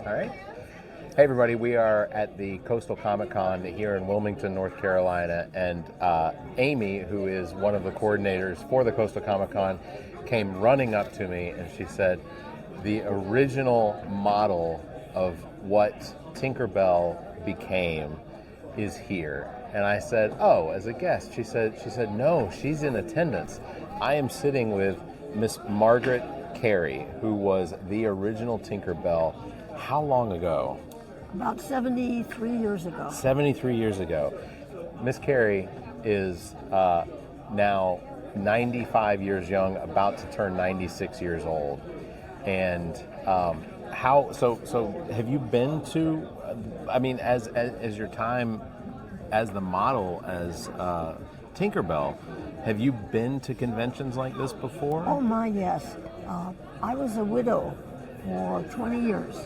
All right. Hey, everybody. We are at the Coastal Comic Con here in Wilmington, North Carolina. And Amy, who is one of the coordinators for the Coastal Comic Con, came running up to me and she said, the original model of what Tinkerbell became is here. And I said, oh, as a guest. She said, no, she's in attendance. I am sitting with Miss Margaret Carey, who was the original Tinkerbell. How long ago? About 73 years ago. 73 years ago. Miss Kerry is now 95 years young, about to turn 96 years old. And so have you been to, I mean, as your time as the model as Tinkerbell, have you been to conventions like this before? Oh my, yes. I was a widow for 20 years,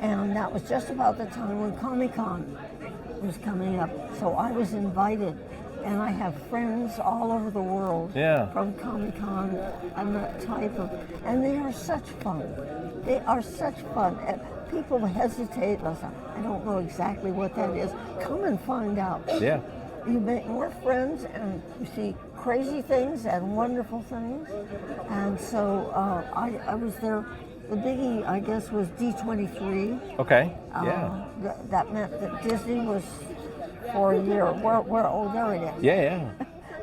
and that was just about the time when Comic-Con was coming up. So I was invited, and I have friends all over the world from Comic-Con. I'm that type of, and they are such fun. They are such fun. And people hesitate. Listen, I don't know exactly what that is. Come and find out. Yeah. You make more friends, and you see crazy things and wonderful things. And so I was there. The biggie, I guess, was D23. Okay. Yeah. That meant that Disney was for a year. Oh, there it is. Yeah.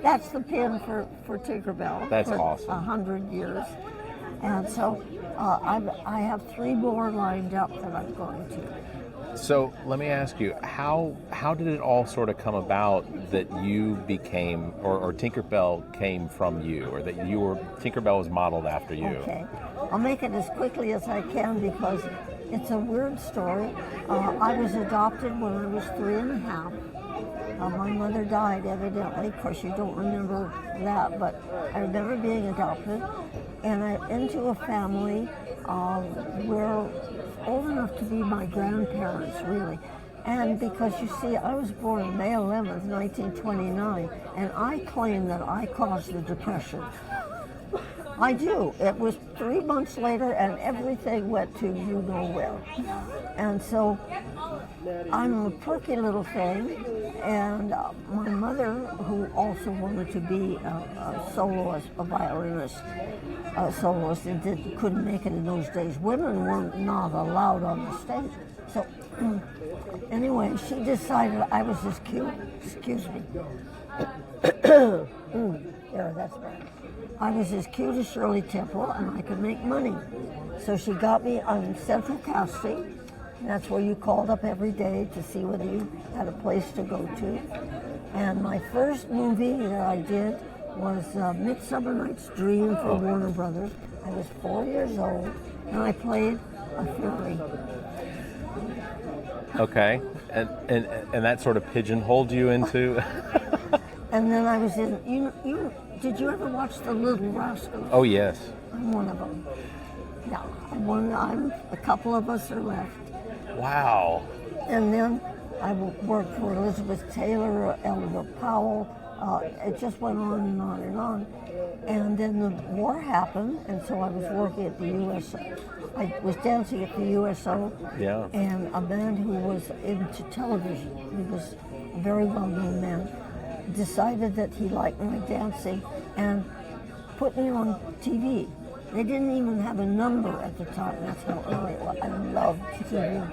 That's the pin for Tinkerbell. That's for awesome. 100 years. And so I have 3 more lined up that I'm going to. So let me ask you, how did it all sort of come about that you became, or Tinkerbell came from you, or that Tinkerbell was modeled after you? Okay, I'll make it as quickly as I can because it's a weird story. I was adopted when I was 3 and a half. My mother died, evidently. Of course, you don't remember that, but I remember being adopted. And I'm into a family where old enough to be my grandparents, really. And because, you see, I was born May 11th, 1929, and I claim that I caused the Depression. I do. It was 3 months later, and everything went to you-know-where. And so I'm a perky little thing, and my mother, who also wanted to be a soloist, a violinist, soloist, and couldn't make it in those days. Women were not allowed on the stage. So anyway, she decided I was as cute. Excuse me. There, that's better. I was as cute as Shirley Temple, and I could make money. So she got me on Central Casting. That's where you called up every day to see whether you had a place to go to. And my first movie that I did was Midsummer Night's Dream for Warner Brothers. I was 4 years old, and I played a fairy. Okay, and that sort of pigeonholed you into... And then I was in, did you ever watch The Little Rascals? Oh, yes. I'm one of them. Yeah, a couple of us are left. Wow. And then I worked for Elizabeth Taylor, Eleanor Powell. It just went on and on and on. And then the war happened, and so I was working at the USO. I was dancing at the USO. Yeah. And a man who was into television, he was a very well-known man, decided that he liked my dancing and put me on TV. They didn't even have a number at the time. That's how early it was. I loved TV.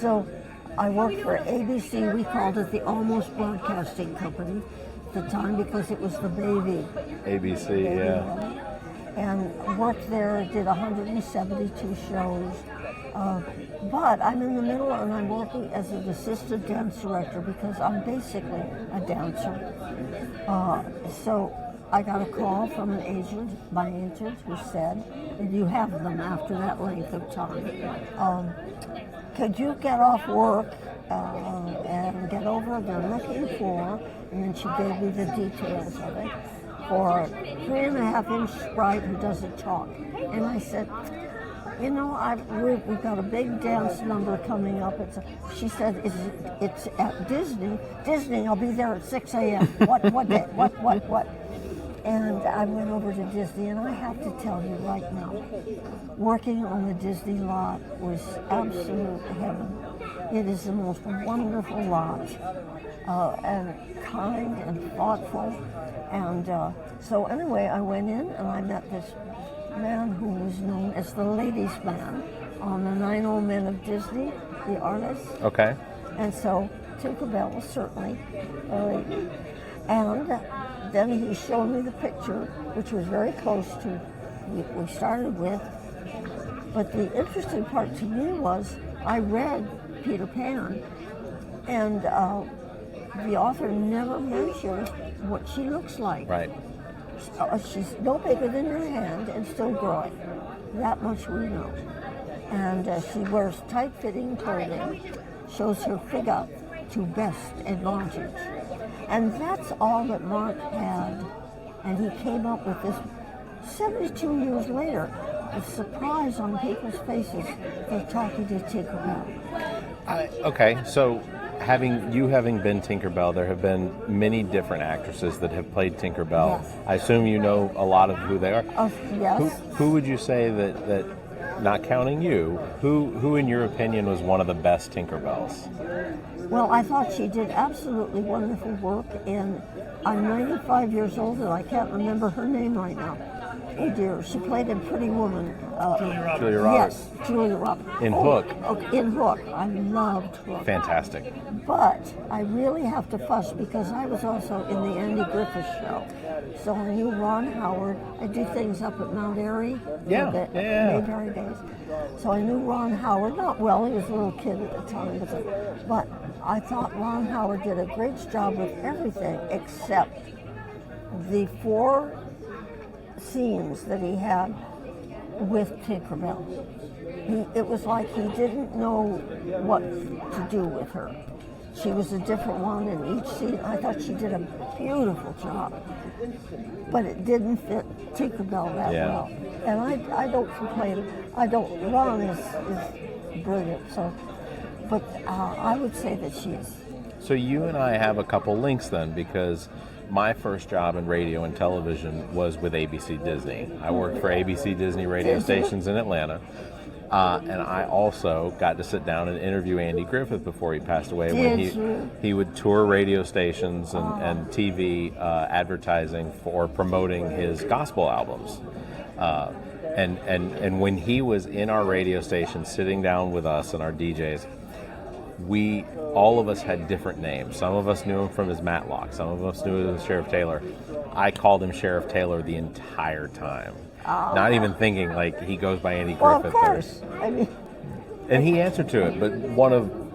So I worked for ABC. We called it the Almost Broadcasting Company at the time because it was the baby. ABC, yeah. And worked there, did 172 shows. But I'm in the middle and I'm working as an assistant dance director because I'm basically a dancer. So I got a call from my agent, who said, and you have them after that length of time, could you get off work and get over, they're looking for, and then she gave me the details of it, for a 3.5-inch sprite who doesn't talk. And I said, you know, we've got a big dance number coming up. She said, it's at Disney. Disney, I'll be there at 6 a.m. What day? What? And I went over to Disney, and I have to tell you right now, working on the Disney lot was absolute heaven. It is the most wonderful lot, and kind and thoughtful. And so anyway, I went in and I met this man who was known as the ladies' man on the 9 Old Men of Disney, the artist. Okay. And so Tinkerbell was certainly a lady. And then he showed me the picture, which was very close to what we started with. But the interesting part to me was I read Peter Pan, and the author never mentioned what she looks like. Right. She's no bigger than your hand and still growing. That much we know. And she wears tight-fitting clothing, shows her figure to best advantage. And that's all that Mark had. And he came up with this 72 years later, the surprise on people's faces for talking to Tinkerbell. Okay, so having been Tinkerbell, there have been many different actresses that have played Tinkerbell. Yes. I assume you know a lot of who they are. Yes. Who would you say that not counting you, who in your opinion was one of the best Tinkerbells? Well, I thought she did absolutely wonderful work, and I'm 95 years old, and I can't remember her name right now. Oh dear, she played in Pretty Woman. Julia Roberts. Yes, Julia Roberts. In Hook. Okay, in Hook. I loved Hook. Fantastic. But I really have to fuss because I was also in the Andy Griffith Show. So I knew Ron Howard. I do things up at Mount Airy. Yeah. Mayberry days. So I knew Ron Howard, not well, he was a little kid at the time, but I thought Ron Howard did a great job with everything except the 4 scenes that he had with Tinkerbell. It was like he didn't know what to do with her. She was a different one in each scene. I thought she did a beautiful job, but it didn't fit Tinkerbell that well. And I don't complain. Ron is brilliant. So, but I would say that she is. So you and I have a couple links then, because my first job in radio and television was with ABC Disney. I worked for ABC Disney radio stations in Atlanta. And I also got to sit down and interview Andy Griffith before he passed away. He would tour radio stations and TV advertising for promoting his gospel albums. And when he was in our radio station sitting down with us and our DJs, all of us had different names. Some of us knew him from his Matlock. Some of us knew him as Sheriff Taylor. I called him Sheriff Taylor the entire time. Not even thinking like he goes by Andy Griffith. Well, of course. And he answered to it, but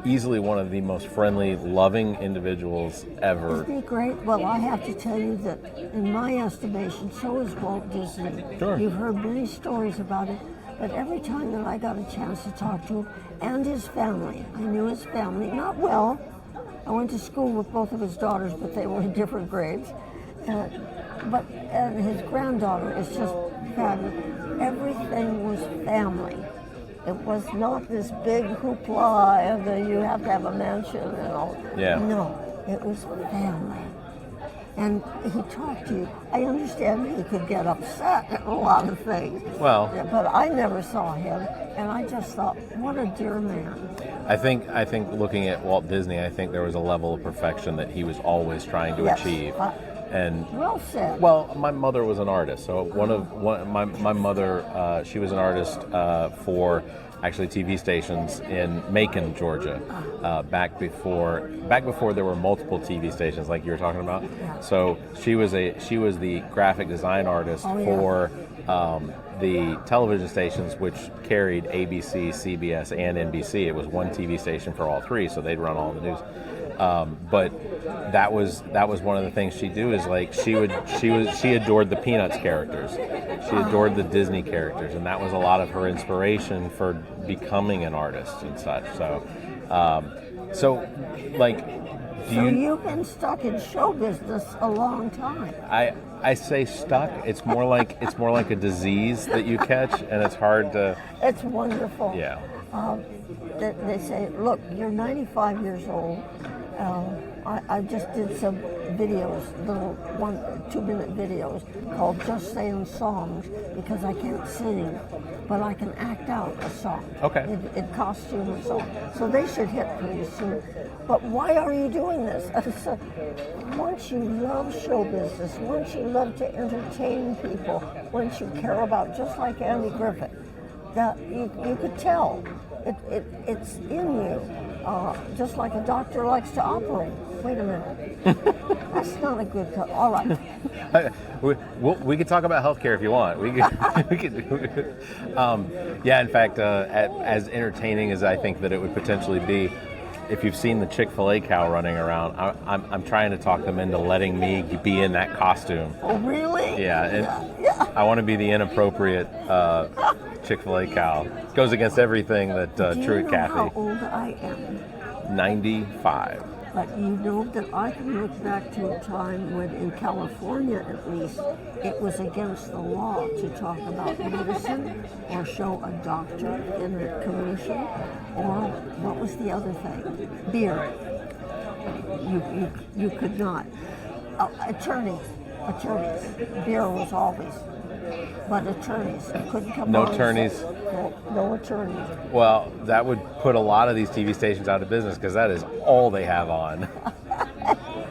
easily one of the most friendly, loving individuals ever. Isn't he great? Well, I have to tell you that in my estimation, so is Walt Disney. Sure. You've heard many stories about it, but every time that I got a chance to talk to him and his family, I knew his family, not well. I went to school with both of his daughters, but they were in different grades. And his granddaughter is just fabulous. Everything was family. It was not this big hoopla and you have to have a mansion and all. Yeah. No, it was family. And he talked to you. I understand he could get upset at a lot of things. Well, but I never saw him, and I just thought, what a dear man. I think looking at Walt Disney, I think there was a level of perfection that he was always trying to achieve. And well said. Well, my mother was an artist, so my mother, she was an artist for actually TV stations in Macon, Georgia, back before there were multiple TV stations like you were talking about. Yeah. So she was the graphic design artist for the television stations, which carried ABC, CBS, and NBC. It was one TV station for all three, so they'd run all the news. But that was one of the things she'd do is like she adored the Peanuts characters, she adored the Disney characters, and that was a lot of her inspiration for becoming an artist and such. So you've been stuck in show business a long time. I say stuck. It's more like a disease that you catch, and it's hard to. It's wonderful. Yeah. They say, look, you're 95 years old. I just did some videos, little 1-2 minute videos called Just Saying Songs, because I can't sing, but I can act out a song. Okay. In costume and so on. So they should hit pretty soon. But why are you doing this? So, once you love show business, once you love to entertain people, once you care about, just like Andy Griffith, that you could tell it's in you. Just like a doctor likes to operate. Wait a minute. That's not a good... All right. We could talk about healthcare if you want. We could. Yeah, in fact, as entertaining as I think that it would potentially be, if you've seen the Chick-fil-A cow running around, I'm trying to talk them into letting me be in that costume. Oh, really? Yeah. Yeah. I want to be the inappropriate Chick-fil-A cow. Goes against everything that Truett Cathy. How old I am? 95. But you know that I can look back to a time when, in California at least, it was against the law to talk about medicine or show a doctor in a commercial, or what was the other thing? Beer. You could not. Attorneys. Beer was always. But attorneys couldn't come No on. attorneys. No attorneys. Well, that would put a lot of these TV stations out of business because that is all they have on.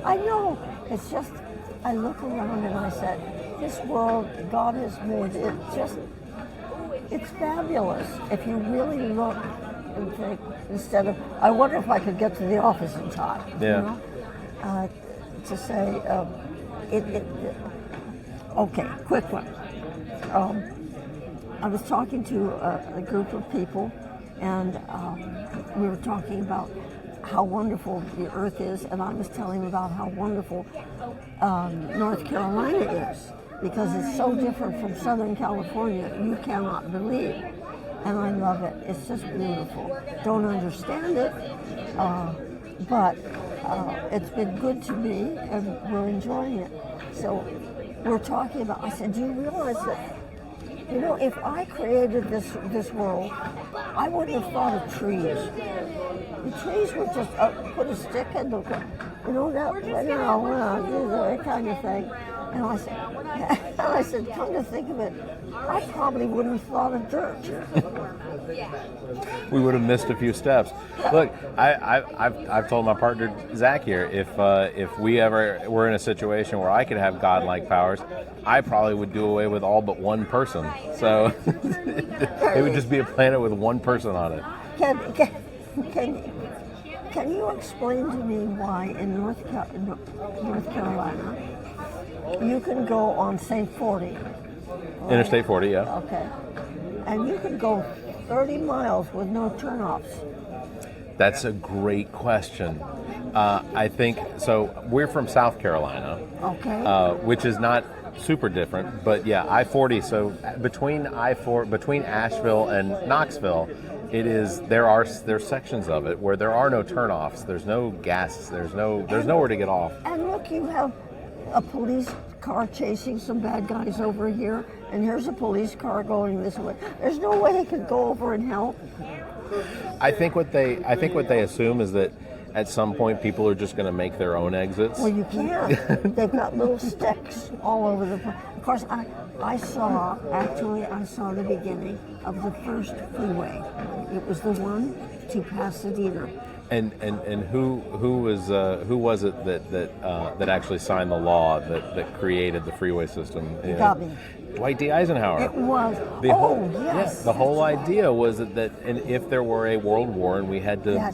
I know. It's just, I look around and I said, this world God has made, it's fabulous. If you really look and think, instead of, I wonder if I could get to the office in time. Yeah. You know? To say, okay, quick one. I was talking to a group of people, and we were talking about how wonderful the earth is, and I was telling them about how wonderful North Carolina is, because it's so different from Southern California, you cannot believe. And I love it. It's just beautiful. Don't understand it, but it's been good to me, and we're enjoying it. So we're talking about, I said, do you realize that, you know, if I created this world, I wouldn't have thought of trees. The trees would just put a stick in the, you know, that kind of thing. And I said, come to think of it, I probably wouldn't have thought of dirt. We would have missed a few steps. Look, I've told my partner Zach here, if we ever were in a situation where I could have godlike powers, I probably would do away with all but one person. So it would just be a planet with one person on it. Can you explain to me why in North Carolina you can go on, say, 40? Right? Interstate 40, yeah. Okay. And you can go 30 miles with no turnoffs. That's a great question. I think, so we're from South Carolina, Okay. which is not super different, but yeah, I-40, so between Asheville and Knoxville, there's sections of it where there are no turnoffs, there's no gas, there's nowhere to get off. And look, you have a police car chasing some bad guys over here, and here's a police car going this way. There's no way it could go over and help. I think what they assume is that at some point people are just going to make their own exits. Well, you can't. They've got little sticks all over the place. Of course, I saw the beginning of the first freeway. It was the one to Pasadena. And who was it that actually signed the law that created the freeway system? You got me. Dwight D. Eisenhower. It was. Yes. The whole idea was that and if there were a world war and we had to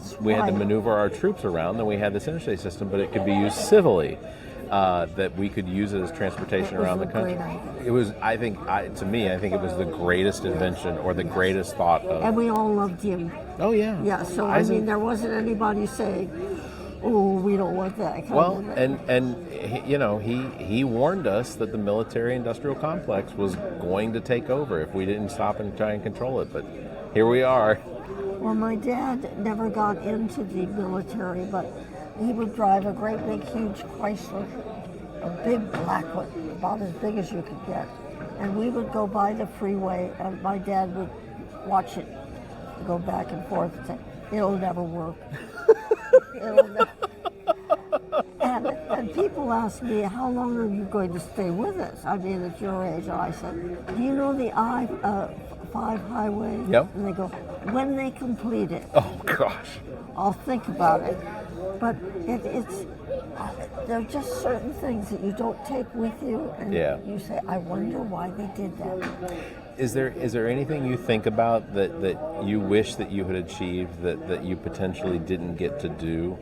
maneuver our troops around, then we had this interstate system, but it could be used civilly. That we could use it as transportation around the country. It was, to me, I think it was the greatest invention or the greatest thought of. And we all loved him. Oh yeah. Yeah. So I mean, there wasn't anybody saying, "Oh, we don't want that." He warned us that the military-industrial complex was going to take over if we didn't stop and try and control it. But here we are. Well, my dad never got into the military, but he would drive a great big huge Chrysler, a big black one, about as big as you could get. And we would go by the freeway, and my dad would watch it go back and forth and say, it'll never work. And people ask me, how long are you going to stay with us? I mean, at your age. I said, do you know the I-5 highway? Yep. And they go, when they complete it. Oh, gosh. I'll think about it. But there are just certain things that you don't take with you, and you say, I wonder why they did that. Is there anything you think about that you wish that you had achieved that you potentially didn't get to do?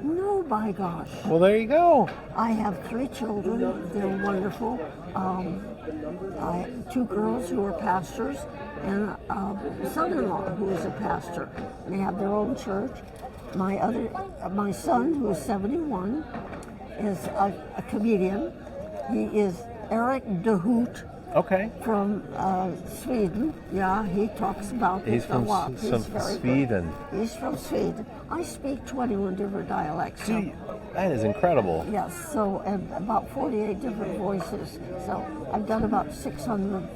No, by gosh. Well, there you go. I have 3 children. They're wonderful. 2 girls who are pastors, and a son-in-law who is a pastor. They have their own church. My son, who is 71, is a comedian. He is Eric DeHoot. Okay. From Sweden. Yeah, he talks about He's it from a lot. Sweden. He's from Sweden. I speak 21 different dialects. Gee, that is incredible. Yes, and about 48 different voices. So I've done about 600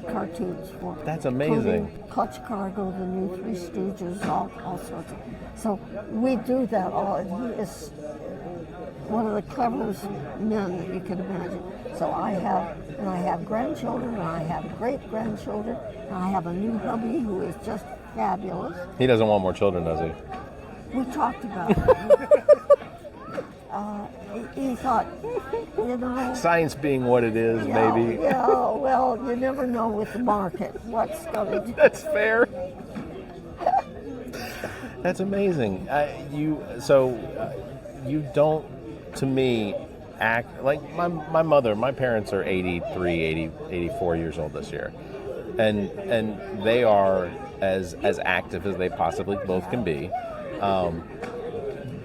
cartoons for. That's amazing. Clutch Cargo, the new Three Stooges, all sorts of. So we do that all, and he is one of the cleverest men that you can imagine. So I have grandchildren, and I have great-grandchildren, and I have a new hubby who is just fabulous. He doesn't want more children, does he? We talked about it. He thought, Science being what it is, maybe. Yeah, well, you never know with the market what's going to do. That's fair. That's amazing. You don't, to me, act like my mother. My parents are 83, 84 years old this year, and they are as active as they possibly both can be.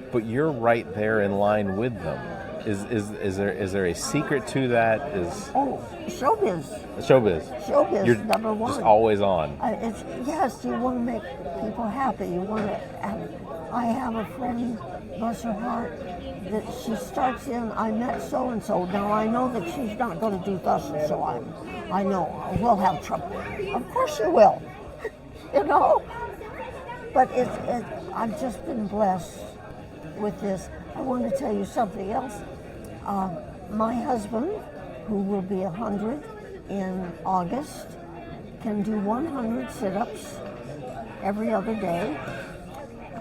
But you're right there in line with them. Is there a secret to that? Showbiz. Showbiz. You're number one. Just always on. Yes, you want to make people happy. You want to. I have a friend, bless her heart, that she starts in. I met so and so. Now I know that she's not going to do thus and so. I know we'll have trouble. Of course you will. But I've just been blessed with this. I want to tell you something else. My husband, who will be 100 in August, can do 100 sit-ups every other day.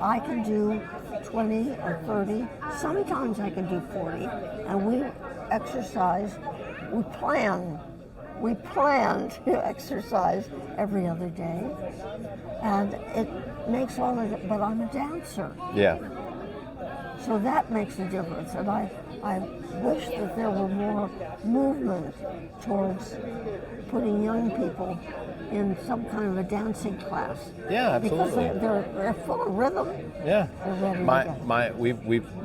I can do 20 or 30. Sometimes I can do 40. And we exercise. We plan to exercise every other day. And it makes all of it, but I'm a dancer. Yeah. So that makes a difference, and I wish that there were more movement towards putting young people in some kind of a dancing class. Yeah, absolutely. Because they're full of rhythm. Yeah. I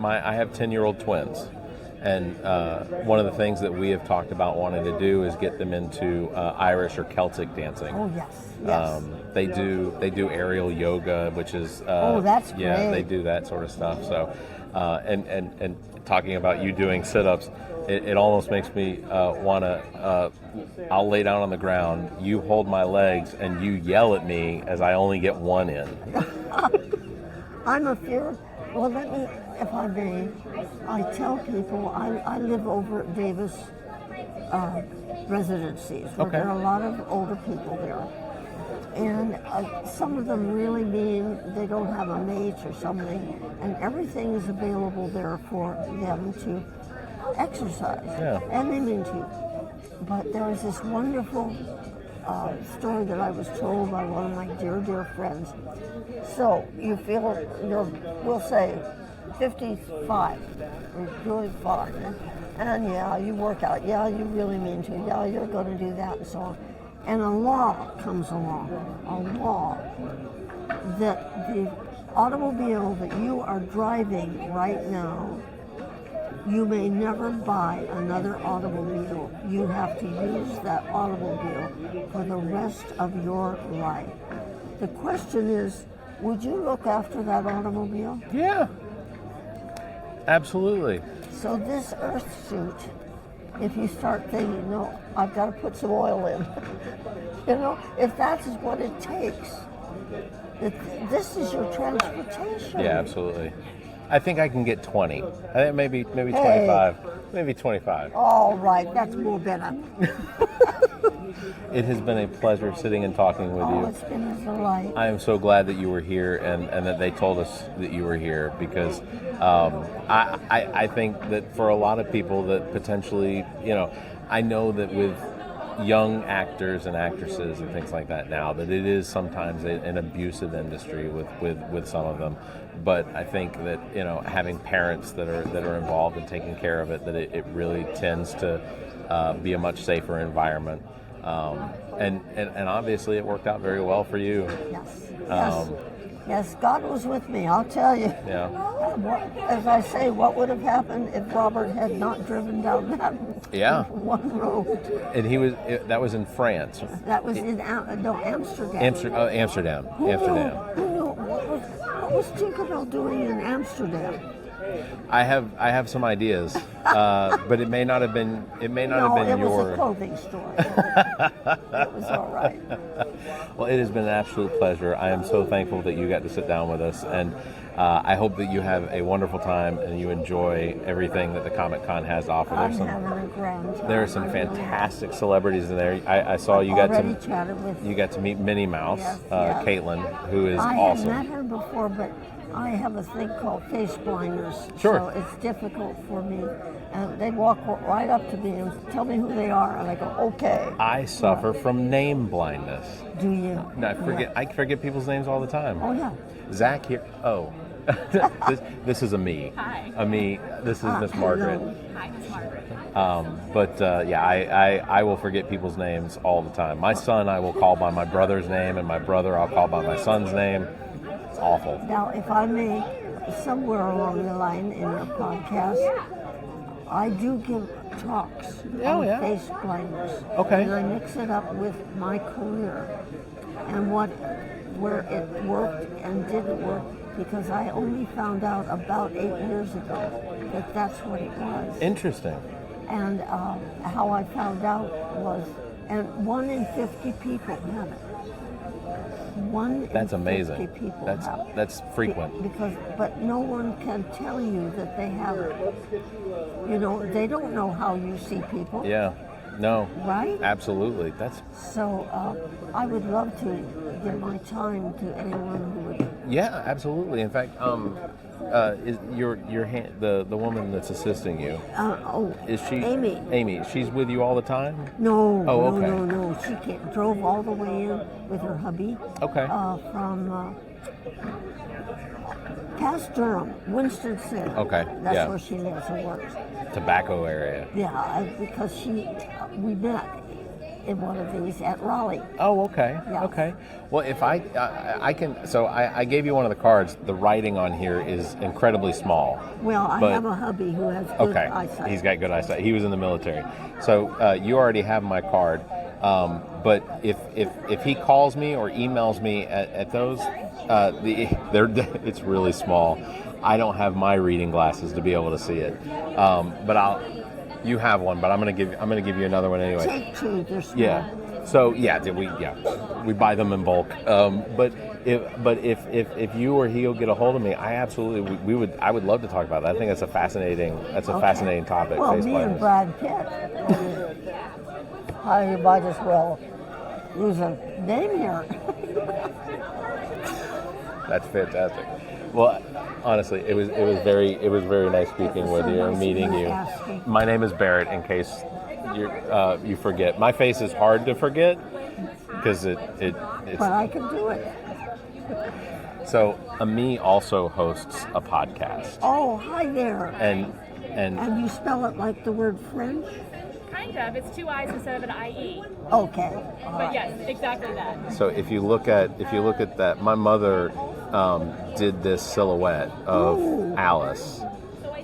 I have 10-year-old twins, and one of the things that we have talked about wanting to do is get them into Irish or Celtic dancing. Oh yes. Yes. They do aerial yoga, which is that's great. Yeah, they do that sort of stuff. So. And talking about you doing sit-ups, it almost makes me want to, I'll lay down on the ground, you hold my legs, and you yell at me as I only get one in. I'm a fear. Well, let me, if I may, I tell people, I live over at Davis residencies, where there are a lot of older people there. And some of them really mean they don't have a mate or something, and everything is available there for them to exercise. Yeah. And they mean to. But there was this wonderful story that I was told by one of my dear, dear friends. So you feel we'll say 55, or doing fine, and yeah, you work out, yeah, you really mean to, yeah, you're going to do that, and so on. And a law comes along, that the automobile that you are driving right now, you may never buy another automobile. You have to use that automobile for the rest of your life. The question is, would you look after that automobile? Yeah, absolutely. So this earth suit, if you start thinking, no, I've got to put some oil in, if that's what it takes, this is your transportation. Yeah, absolutely. I think I can get 20. I think maybe 25. Maybe 25. All right, that's more better. It has been a pleasure sitting and talking with you. It's been a delight. I am so glad that you were here and that they told us that you were here because I think that for a lot of people that potentially, I know that with young actors and actresses and things like that now, that it is sometimes an abusive industry with some of them. But I think that, having parents that are involved in taking care of it, that it really tends to be a much safer environment. And obviously it worked out very well for you. Yes, God was with me, I'll tell you. Yeah. As I say, what would have happened if Robert had not driven down that one road? And that was in France. That was in Amsterdam. Amsterdam. Who knew? What was Tinkerbell doing in Amsterdam? I have some ideas, but it may not have been. It may not have been your. It was a clothing store. It was all right. Well, it has been an absolute pleasure. I am so thankful that you got to sit down with us, and I hope that you have a wonderful time and you enjoy everything that the Comic-Con has to offer. I'm having a grand time. There are some fantastic celebrities in there. I saw you got to meet Minnie Mouse, Caitlin, who is awesome. I have met her before, but I have a thing called face blindness, so it's difficult for me. And they walk right up to me and tell me who they are, and I go, okay. I suffer from name blindness. Do you? No, I forget people's names all the time. Oh, yeah. Zach here. Oh. this is a me. Hi. A me. This is Miss Margaret. Hi, Miss Margaret. I will forget people's names all the time. My son I will call by my brother's name, and my brother I'll call by my son's name. It's awful. Now, if I may, somewhere along the line in your podcast, I do give talks on face blindness. Okay. And I mix it up with my career and where it worked and didn't work, because I only found out about 8 years ago that that's what it was. Interesting. And how I found out was, and 1 in 50 people have it. That's amazing. 50 people have it. That's frequent. But no one can tell you that they have it. They don't know how you see people. Yeah. No. Right? Absolutely. So I would love to give my time to anyone who would. Yeah, absolutely. In fact, is the woman that's assisting you? Is she Amy? Amy, she's with you all the time? No. Oh, okay. No. She drove all the way in with her hubby. Okay. From past Durham, Winston-Salem. Okay. That's where she lives and works. Tobacco area. Yeah, because we met in one of these at Raleigh. Oh, okay. Yeah. Okay. Well, if I can, so I gave you one of the cards. The writing on here is incredibly small. Well, I have a hubby who has good eyesight. He's got good eyesight. He was in the military. So you already have my card. But if he calls me or emails me at those, it's really small. I don't have my reading glasses to be able to see it. But you have one, but I'm gonna give you another one anyway. Take 2. They're small. Yeah. So we buy them in bulk. But if you or he'll get a hold of me, I would love to talk about that. I think that's a fascinating topic. Well, me and Brad Pitt. You might as well use a name here. That's fantastic. Well, honestly, it was very nice speaking with you and meeting you. My name is Barrett. In case you forget, my face is hard to forget because it's. But I can do it. So, Ami also hosts a podcast. Oh, hi there. And you spell it like the word French? Kind of. It's 2 I's instead of an IE. Okay. But yes, exactly that. So if you look at that, my mother did this silhouette of Alice.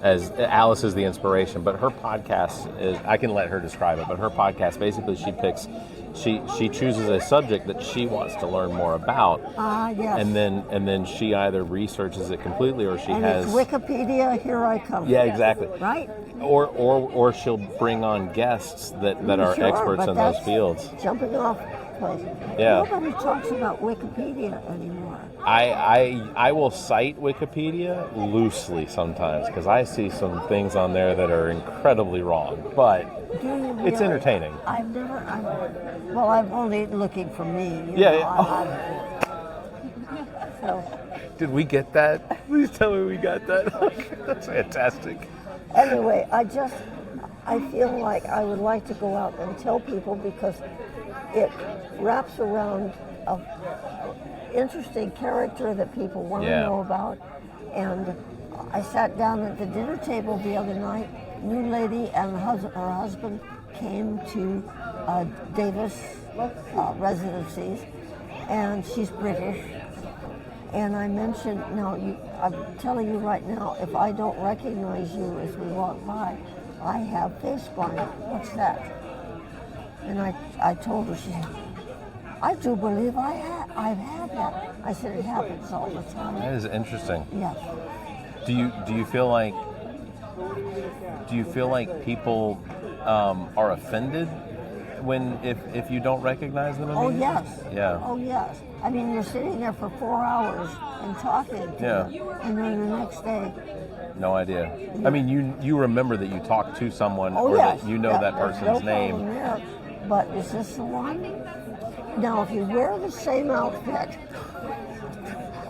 As Alice is the inspiration, but her podcast is, I can let her describe it, but her podcast, basically she chooses a subject that she wants to learn more about. Yes. And then she either researches it completely or she has it's Wikipedia, here I come. Yeah, exactly. Right? Or she'll bring on guests that are experts in those fields. Jumping off place. Yeah. Nobody talks about Wikipedia anymore. I will cite Wikipedia loosely sometimes because I see some things on there that are incredibly wrong, but Do you really? it's entertaining. I'm only looking for me. Yeah. So Did we get that? Please tell me we got that. That's fantastic. anyway, I feel like I would like to go out and tell people because it wraps around an interesting character that people want to know about. And I sat down at the dinner table the other night. New lady and her husband came to Davis residencies, and she's British. And I mentioned, I'm telling you right now, if I don't recognize you as we walk by, I have face blind. What's that? And I told her, she said, I do believe I've had that. I said, it happens all the time. That is interesting. Yes. Do you feel like people are offended if you don't recognize them? Oh, yes. Yeah. Oh, yes. I mean, you're sitting there for 4 hours and talking to them, and then the next day. No idea. I mean, you remember that you talked to someone, Oh, or yes. that you know that person's no name. problem there. But is this the one? Now, if you wear the same outfit,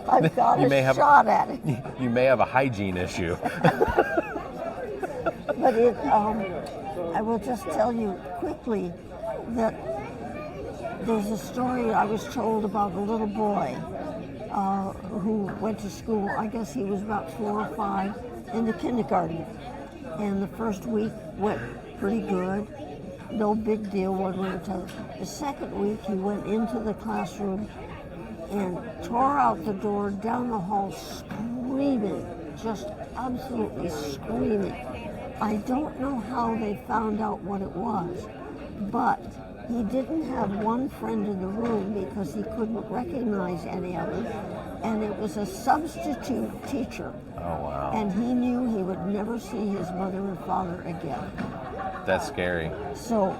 I've got a shot at it. You may have a hygiene issue. But I will just tell you quickly that there's a story I was told about a little boy who went to school. I guess he was about 4 or 5 in the kindergarten. And the first week went pretty good. No big deal one way or the other. The second week he went into the classroom and tore out the door down the hall screaming, just absolutely screaming. I don't know how they found out what it was, but he didn't have one friend in the room because he couldn't recognize any of them, and it was a substitute teacher. Oh, wow. And he knew he would never see his mother and father again. That's scary. So,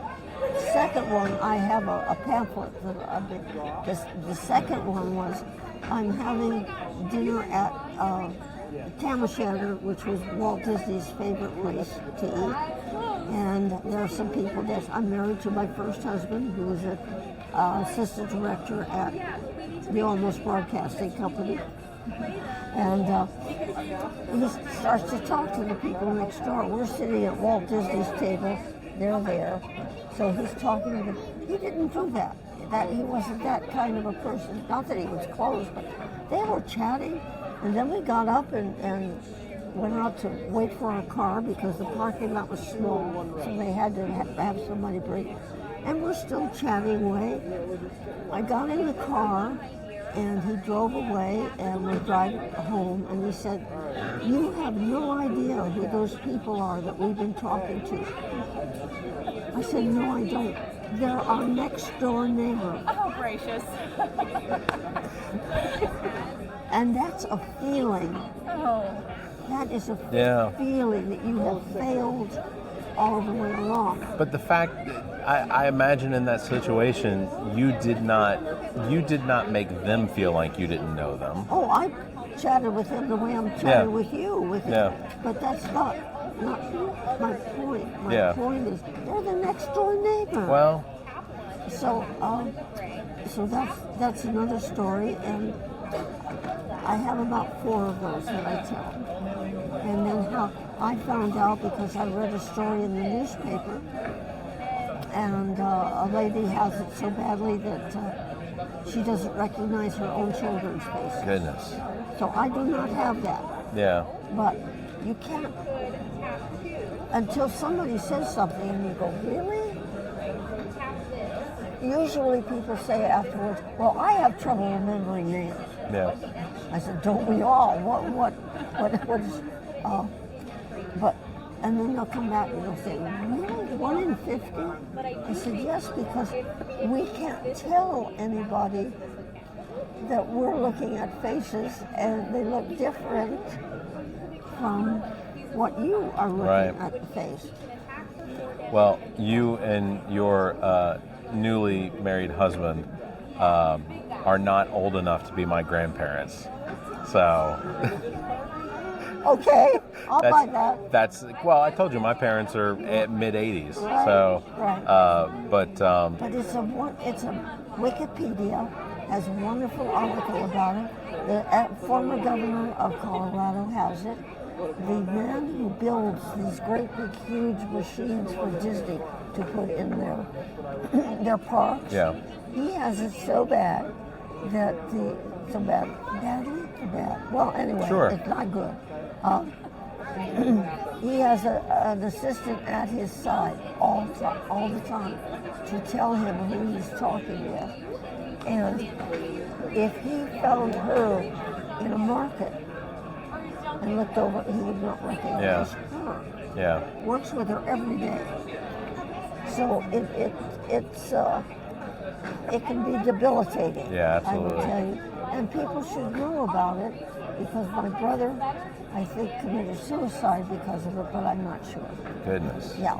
second one, I have a pamphlet. The second one was, I'm having dinner at Tam O'Shanter, which was Walt Disney's favorite place to eat. And there are some people there. I'm married to my first husband, who was an assistant director at the Almost Broadcasting Company. And he starts to talk to the people next door. We're sitting at Walt Disney's table. They're there. So he's talking to them. He didn't do that. He wasn't that kind of a person. Not that he was close, but they were chatting. And then we got up and went out to wait for our car because the parking lot was small, so they had to have somebody bring. And we're still chatting away. I got in the car, and he drove away, and we drive home, and he said, you have no idea who those people are that we've been talking to. I said, no, I don't. They're our next door neighbor. Oh, gracious. And that's a feeling. Oh. That is a Yeah. feeling that you have failed all the way along. But the fact, I imagine in that situation, you did not make them feel like you didn't know them. Oh, I chatted with him the way I'm chatting with you. Yeah. But that's not my point. My point is they're the next door neighbor. Well, So that's another story, and I have about 4 of those that I tell. And then how I found out because I read a story in the newspaper, and a lady has it so badly that she doesn't recognize her own children's faces. goodness. So I do not have that. Yeah. But you can't, until somebody says something and you go, really? Usually people say afterwards, well, I have trouble remembering names. Yeah. I said, don't we all? What is, but, and then they'll come back and they'll say, really, 1 in 50? I said, yes, because we can't tell anybody that we're looking at faces and they look different from what you are looking at the face. Well, you and your newly married husband are not old enough to be my grandparents. So Okay, I'll buy that. that's well, I told you my parents are at mid-80s. Right, So, right. but But it's a Wikipedia has a wonderful article about it. The former governor of Colorado has it. The man who builds these great big huge machines for Disney to put in their parks, yeah, he has it so bad that badly bad. Well, anyway, Sure. it's not good. He has an assistant at his side all the time to tell him who he's talking with. And if he found her in a market and looked over, he would not recognize her. yeah, Works with her every day. So it can be debilitating. Yeah, I will absolutely. tell you. And people should know about it because my brother, I think, committed suicide because of it, but I'm not sure. goodness. Yeah,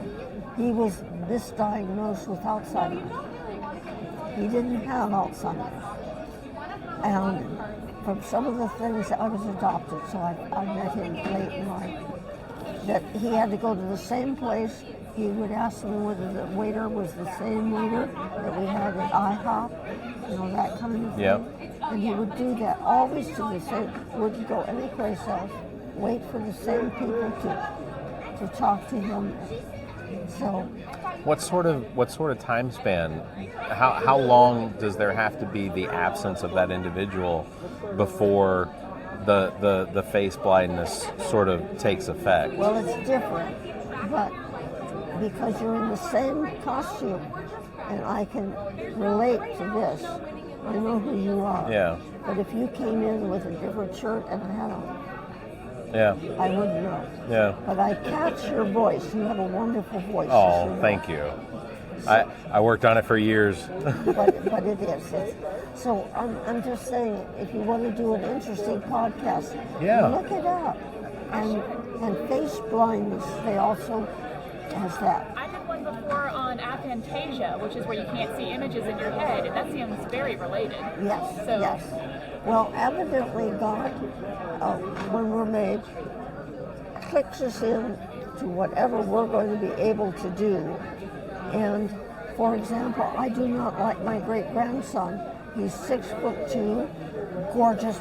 he was misdiagnosed with Alzheimer's. He didn't have Alzheimer's. And from some of the things, I was adopted, so I met him late in life, that he had to go to the same place. He would ask me whether the waiter was the same waiter that we had at IHOP, that kind of thing. Yep. And he would do that, always to the same, wouldn't go anyplace else, wait for the same people to talk to him. So What sort of time span? How long does there have to be the absence of that individual before the face blindness sort of takes effect? well, it's different, but because you're in the same costume, and I can relate to this. I know who you are. Yeah. But if you came in with a different shirt and a hat on, Yeah. I wouldn't know. Yeah. But I catch your voice. You have a wonderful voice. Oh, thank you. I worked on it for years. But it is. So I'm just saying, if you want to do an interesting podcast, Yeah. look it up. And face blindness, they also has that. I did one before on aphantasia, which is where you can't see images in your head, and that seems very related. Yes, So- yes. Well, evidently God, when we're made, clicks us in to whatever we're going to be able to do. And, for example, I do not like my great-grandson. He's 6'2", gorgeous,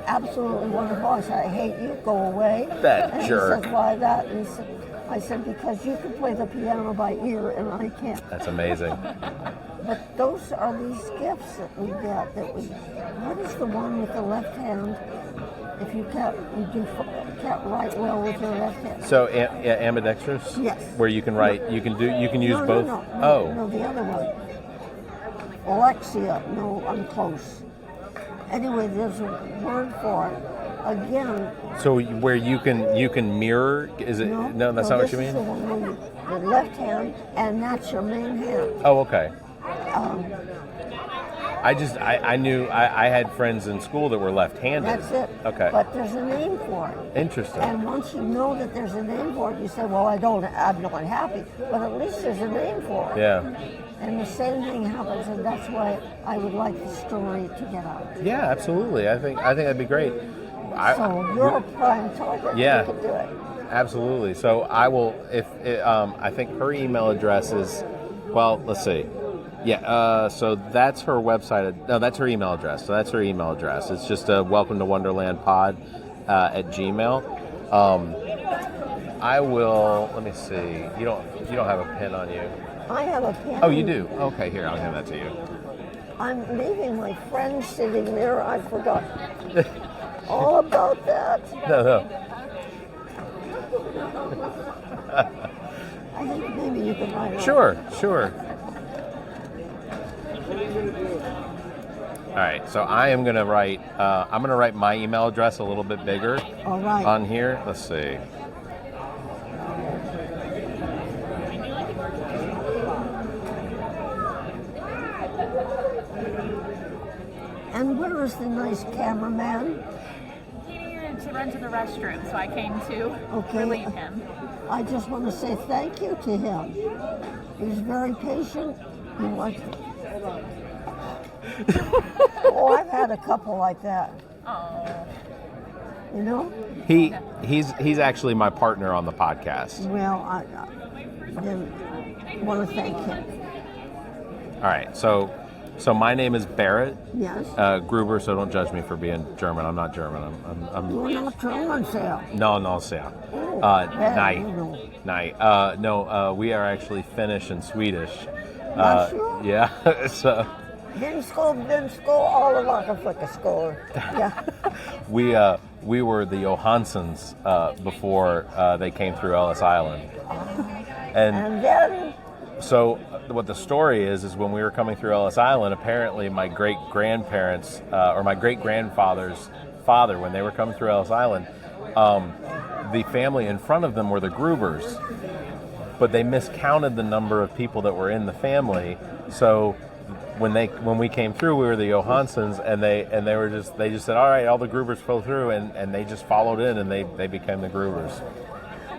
absolutely wonderful. I said, I hate you, go away. That and jerk. He says, why that? And I said, because you can play the piano by ear and I can't. That's amazing. But those are these gifts that we get. What is the one with the left hand? If you can't write well with your left hand. So ambidextrous? Yes. Where you can write, you can use both? No, the other one. Alexia, no, I'm close. Anyway, there's a word for it. Again. So where you can mirror, is it? No, that's not what you This is the mean? one where the left hand, and that's your main hand. Oh, okay. I knew I had friends in school that were left-handed. That's it. Okay. But there's a name for it. Interesting. And once you know that there's a name for it, you say, well, I'm not happy. But at least there's a name for it. Yeah. And the same thing happens, and that's why I would like the story to get out. Yeah, absolutely. I think that'd be great. So you're a prime target. Yeah. You can do it. Absolutely. So I will. I think her email address is. Well, let's see. Yeah. So that's her website. No, that's her email address. So that's her email address. It's just welcome to Wonderland Pod at Gmail. I will. Let me see. You don't have a pen on you. I have a pen. Oh, you do. Okay. Here, I'll hand that to you. I'm leaving my friend sitting there. I forgot all about that. No. I think maybe you can write it. Sure. All right, so I am going to write. I'm going to write my email address a little bit bigger All right. on here. Let's see. And where is the nice cameraman? He needed to run to the restroom, so I came to Okay. relieve him. I just want to say thank you to him. He was very patient You like it? Oh, I've had a couple like that. Oh. You know? He's actually my partner on the podcast. Well, I then want to thank him. All right, so my name is Barrett Yes. Gruber. So don't judge me for being German. I'm not German. You're not German, Sal. No, sir. Bad, you know. Nej. No, we are actually Finnish and Swedish. Sure. Yeah. So Den sko, alle wakker flikker skoor. Yeah. we were the Johanssons before they came through Ellis Island, And then, so what the story is when we were coming through Ellis Island, apparently my great-grandparents or my great-grandfather's father, when they were coming through Ellis Island, the family in front of them were the Grubers, but they miscounted the number of people that were in the family. So when we came through, we were the Johanssons, and they just said, all right, all the Grubers flow through, and they just followed in, and they became the Grubers.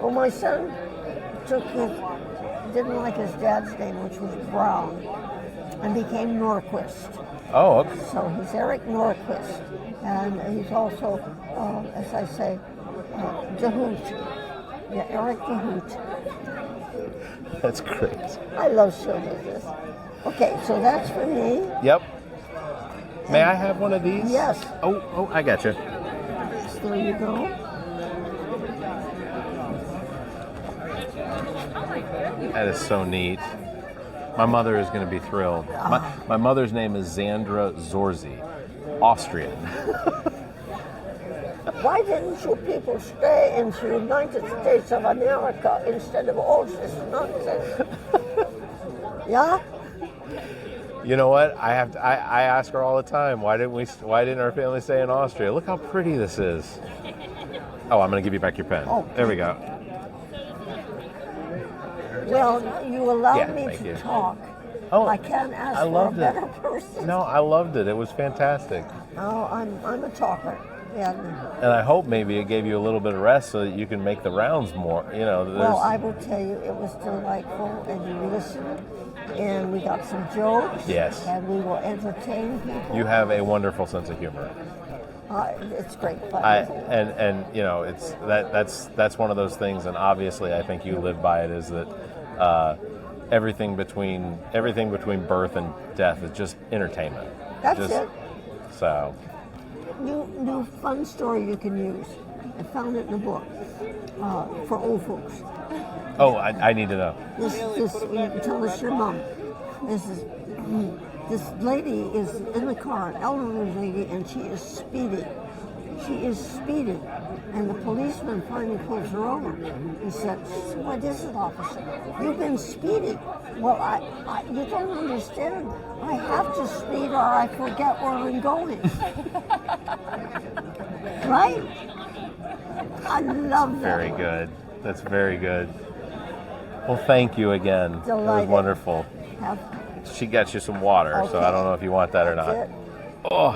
well, my son didn't like his dad's name, which was Brown, and became Norquist. Oh, okay. So he's Eric Norquist, and he's also, as I say, De Hoot. Yeah, Eric De Hoot. That's great. I love show business. Okay, so that's for me. Yep. May I have one of these? Yes. Oh, I got you. So there you go. That is so neat. My mother is going to be thrilled. My mother's name is Zandra Zorzi, Austrian. Why didn't you people stay in the United States of America instead of all this nonsense? Yeah? You know what? I ask her all the time. Why didn't our family stay in Austria? Look how pretty this is. Oh, I'm going to give you back your pen. Oh. There we go. Well, you allowed me thank to you. talk. Oh, I can't ask I for a loved it. better person. No, I loved it. It was fantastic. Oh, I'm a talker. Yeah. And I hope maybe it gave you a little bit of rest so that you can make the rounds more. You know, Well, I will tell you, it was delightful, and you listened, and we got some jokes. Yes. And we will entertain people. you have a wonderful sense of humor. It's great fun. And you know, it's that's one of those things, and obviously I think you live by it, is that everything between birth and death is just entertainment. That's just, it. So New fun story you can use. I found it in a book for old folks. I need to know. This you can tell this your mom. This lady is in the car, an elderly lady, and she is speeding. She is speeding, and the policeman finally pulls her over. He said, "What is it, officer? You've been speeding." Well, you don't understand. I have to speed or I forget where I'm going. Right? I love that. Very good. That's very good. Well, thank you again. It was Delighted. wonderful. Have She got you some water, so I don't know if you want that or not. That's it. Oh.